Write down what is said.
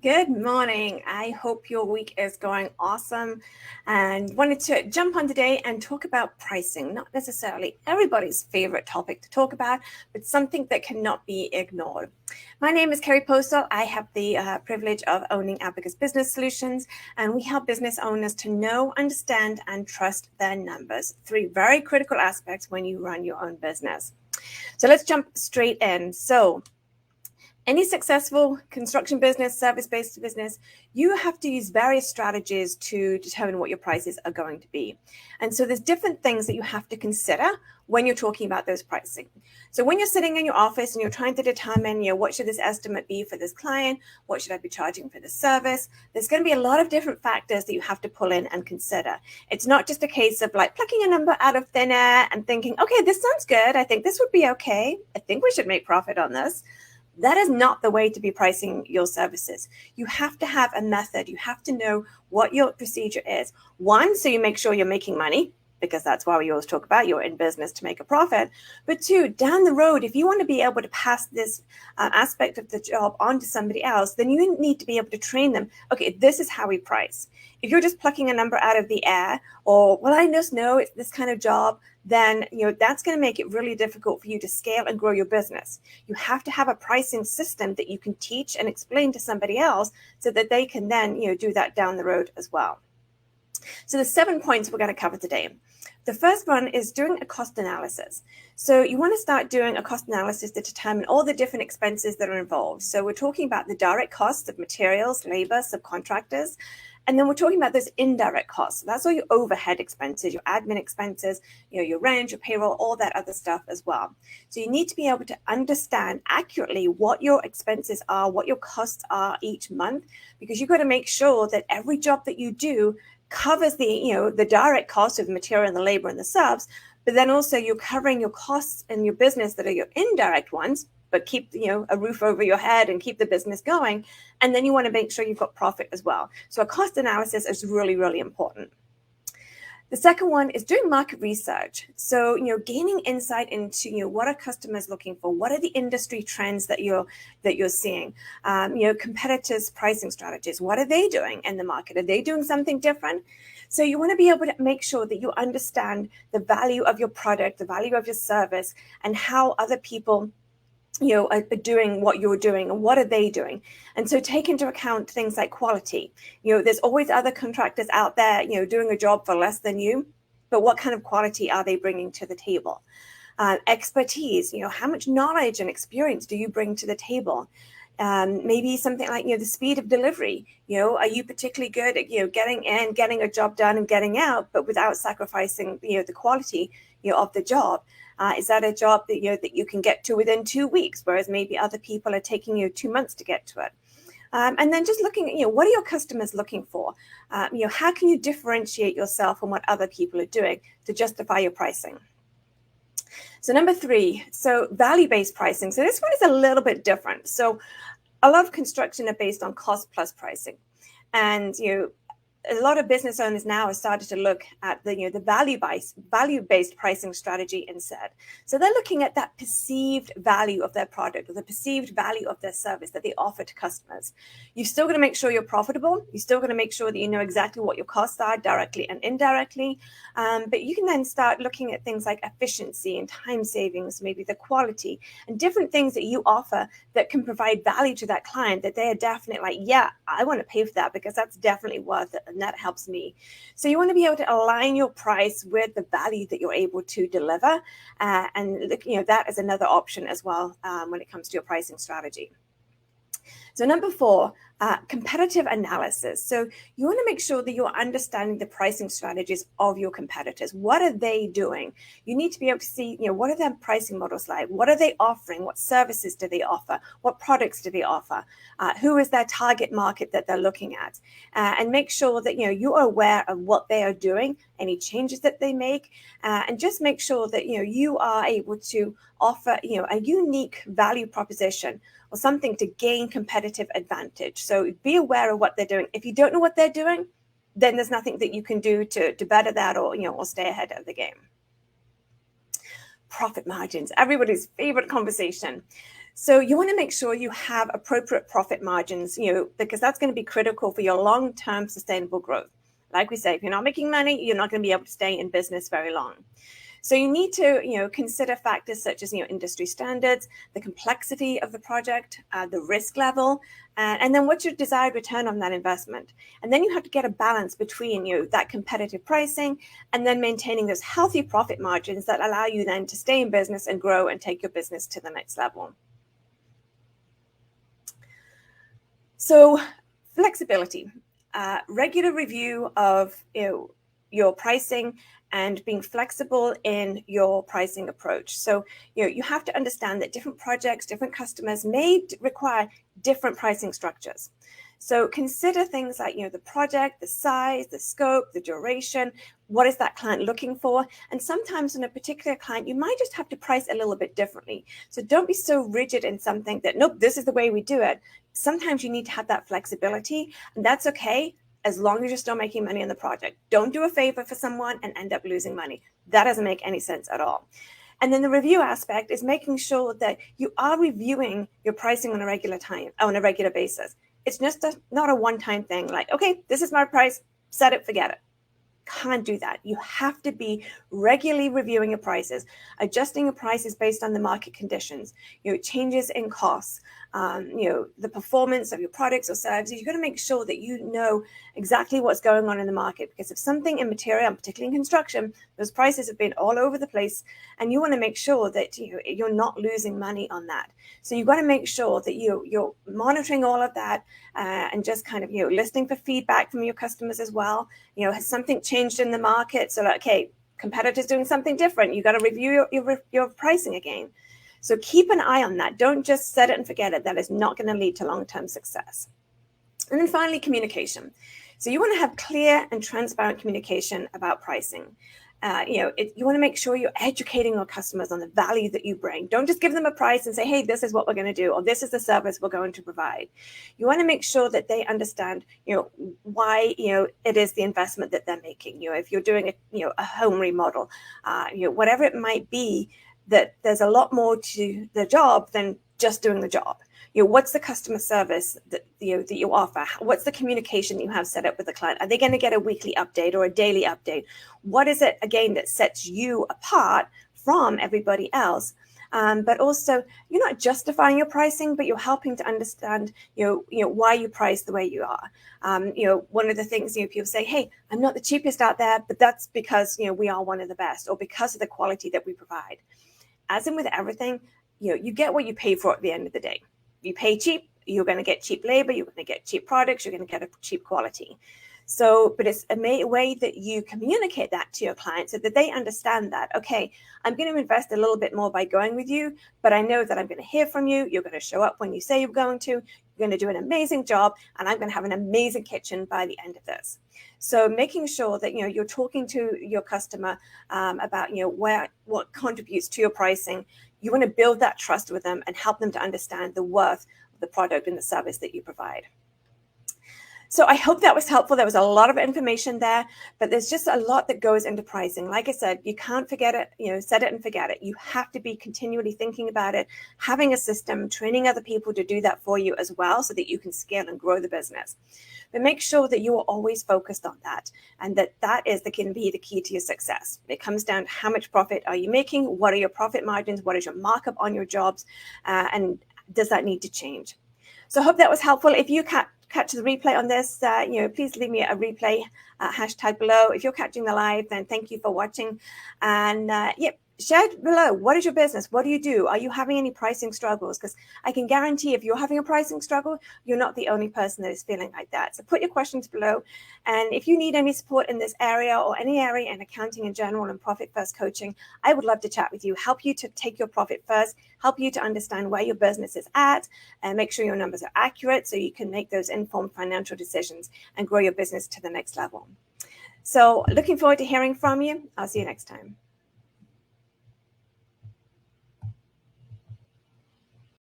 Good morning. I hope your week is going awesome and wanted to jump on today and talk about pricing. Not necessarily everybody's favorite topic to talk about, but something that cannot be ignored. My name is Kerry Postal. I have the privilege of owning Abacus Business Solutions, and we help business owners to know, understand, and trust their numbers. Three very critical aspects when you run your own business. So let's jump straight in. So any successful construction business, service-based business, you have to use various strategies to determine what your prices are going to be. And so there's different things that you have to consider when you're talking about those pricing. So when you're sitting in your office and you're trying to determine, what should this estimate be for this client? What should I be charging for this service? There's going to be a lot of different factors that you have to pull in and consider. It's not just a case of like plucking a number out of thin air and thinking, okay, this sounds good. I think this would be okay. I think we should make profit on this. That is not the way to be pricing your services. You have to have a method. You have to know what your procedure is. One, so you make sure you're making money, because that's why we always talk about you're in business to make a profit. But two, down the road, if you want to be able to pass this aspect of the job on to somebody else, then you need to be able to train them. Okay, this is how we price. If you're just plucking a number out of the air, or, well, I just know it's this kind of job, then that's going to make it really difficult for you to scale and grow your business. You have to have a pricing system that you can teach and explain to somebody else so that they can then do that down the road as well. So there's 7 points we're going to cover today. The first one is doing a cost analysis. So you want to start doing a cost analysis to determine all the different expenses that are involved. So we're talking about the direct costs of materials, labor, subcontractors. And then we're talking about those indirect costs. So that's all your overhead expenses, your admin expenses, your rent, your payroll, all that other stuff as well. So you need to be able to understand accurately what your expenses are, what your costs are each month, because you've got to make sure that every job that you do covers the direct cost of the material and the labor and the subs, but then also you're covering your costs in your business that are your indirect ones, but keep a roof over your head and keep the business going. And then you want to make sure you've got profit as well. So a cost analysis is really, really important. The second one is doing market research. So, gaining insight into, what are customers looking for? What are the industry trends that you're seeing? Competitors' pricing strategies. What are they doing in the market? Are they doing something different? So you want to be able to make sure that you understand the value of your product, the value of your service, and how other people are doing what you're doing and what are they doing. And so take into account things like quality. There's always other contractors out there, doing a job for less than you, but what kind of quality are they bringing to the table? Expertise, how much knowledge and experience do you bring to the table? Maybe something like, the speed of delivery. Are you particularly good at, getting in, getting a job done and getting out, but without sacrificing, the quality, of the job? Is that a job that, that you can get to within 2 weeks, whereas maybe other people are taking 2 months to get to it? And then just looking at, what are your customers looking for? How can you differentiate yourself from what other people are doing to justify your pricing? So number 3, so value-based pricing. So this one is a little bit different. So a lot of construction are based on cost plus pricing. And, a lot of business owners now have started to look at the value-based pricing strategy instead. So they're looking at that perceived value of their product or the perceived value of their service that they offer to customers. You've still got to make sure you're profitable. You're still going to make sure that you know exactly what your costs are directly and indirectly. But you can then start looking at things like efficiency and time savings, maybe the quality and different things that you offer that can provide value to that client that they are definitely like, yeah, I want to pay for that because that's definitely worth it. And that helps me. So you want to be able to align your price with the value that you're able to deliver. And that is another option as well when it comes to your pricing strategy. So number 4, competitive analysis. So you want to make sure that you're understanding the pricing strategies of your competitors. What are they doing? You need to be able to see, what are their pricing models like? What are they offering? What services do they offer? What products do they offer? Who is their target market that they're looking at? And make sure that, you are aware of what they are doing, any changes that they make, and just make sure that, you are able to offer, a unique value proposition or something to gain competitive advantage. So be aware of what they're doing. If you don't know what they're doing, then there's nothing that you can do to better that or stay ahead of the game. Profit margins, everybody's favorite conversation. So you want to make sure you have appropriate profit margins, because that's going to be critical for your long-term sustainable growth. Like we say, if you're not making money, you're not going to be able to stay in business very long. So you need to, consider factors such as, industry standards, the complexity of the project, the risk level, and then what's your desired return on that investment. And then you have to get a balance between, that competitive pricing and then maintaining those healthy profit margins that allow you then to stay in business and grow and take your business to the next level. So flexibility, regular review of, your pricing and being flexible in your pricing approach. So, you have to understand that different projects, different customers may require different pricing structures. So consider things like, the project, the size, the scope, the duration. What is that client looking for? And sometimes in a particular client, you might just have to price a little bit differently. So don't be so rigid in something that, nope, this is the way we do it. Sometimes you need to have that flexibility, and that's okay as long as you're still making money on the project. Don't do a favor for someone and end up losing money. That doesn't make any sense at all. And then the review aspect is making sure that you are reviewing your pricing on a regular basis. It's just not a one-time thing like, okay, this is my price, set it, forget it. Can't do that. You have to be regularly reviewing your prices, adjusting your prices based on the market conditions, changes in costs, the performance of your products or services. You've got to make sure that you know exactly what's going on in the market, because if something in material, particularly in construction, those prices have been all over the place, and you want to make sure that you're not losing money on that. So you've got to make sure that you're monitoring all of that, and just kind of listening for feedback from your customers as well. Has something changed in the market? So like, okay, competitors doing something different. You got to review your pricing again. So keep an eye on that. Don't just set it and forget it. That is not going to lead to long-term success. And then finally, communication. So you want to have clear and transparent communication about pricing. You want to make sure you're educating your customers on the value that you bring. Don't just give them a price and say, hey, this is what we're going to do, or this is the service we're going to provide. You want to make sure that they understand, why, it is the investment that they're making. If you're doing a home remodel, whatever it might be, that there's a lot more to the job than just doing the job. What's the customer service that you offer? What's the communication you have set up with the client? Are they going to get a weekly update or a daily update? What is it, again, that sets you apart from everybody else? But also, you're not justifying your pricing, but you're helping to understand, why you price the way you are. One of the things, people say, hey, I'm not the cheapest out there, but that's because, we are one of the best, or because of the quality that we provide. As in with everything, you get what you pay for at the end of the day. You pay cheap, you're going to get cheap labor, you're going to get cheap products, you're going to get a cheap quality. So, but it's a way that you communicate that to your clients so that they understand that, okay, I'm going to invest a little bit more by going with you, but I know that I'm going to hear from you. You're going to show up when you say you're going to. You're going to do an amazing job, and I'm going to have an amazing kitchen by the end of this. So making sure that, you're talking to your customer about, what contributes to your pricing. You want to build that trust with them and help them to understand the worth of the product and the service that you provide. So I hope that was helpful. There was a lot of information there, but there's just a lot that goes into pricing. Like I said, you can't forget it, set it and forget it. You have to be continually thinking about it, having a system, training other people to do that for you as well, so that you can scale and grow the business. But make sure that you are always focused on that, and that can be the key to your success. It comes down to how much profit are you making? What are your profit margins? What is your markup on your jobs? And does that need to change? So I hope that was helpful. If you catch the replay on this, please leave me a replay hashtag below. If you're catching the live, then thank you for watching. And share below. What is your business? What do you do? Are you having any pricing struggles? Because I can guarantee if you're having a pricing struggle, you're not the only person that is feeling like that. So put your questions below. And if you need any support in this area or any area in accounting in general and profit first coaching, I would love to chat with you, help you to take your profit first, help you to understand where your business is at, and make sure your numbers are accurate so you can make those informed financial decisions and grow your business to the next level. So looking forward to hearing from you. I'll see you next time.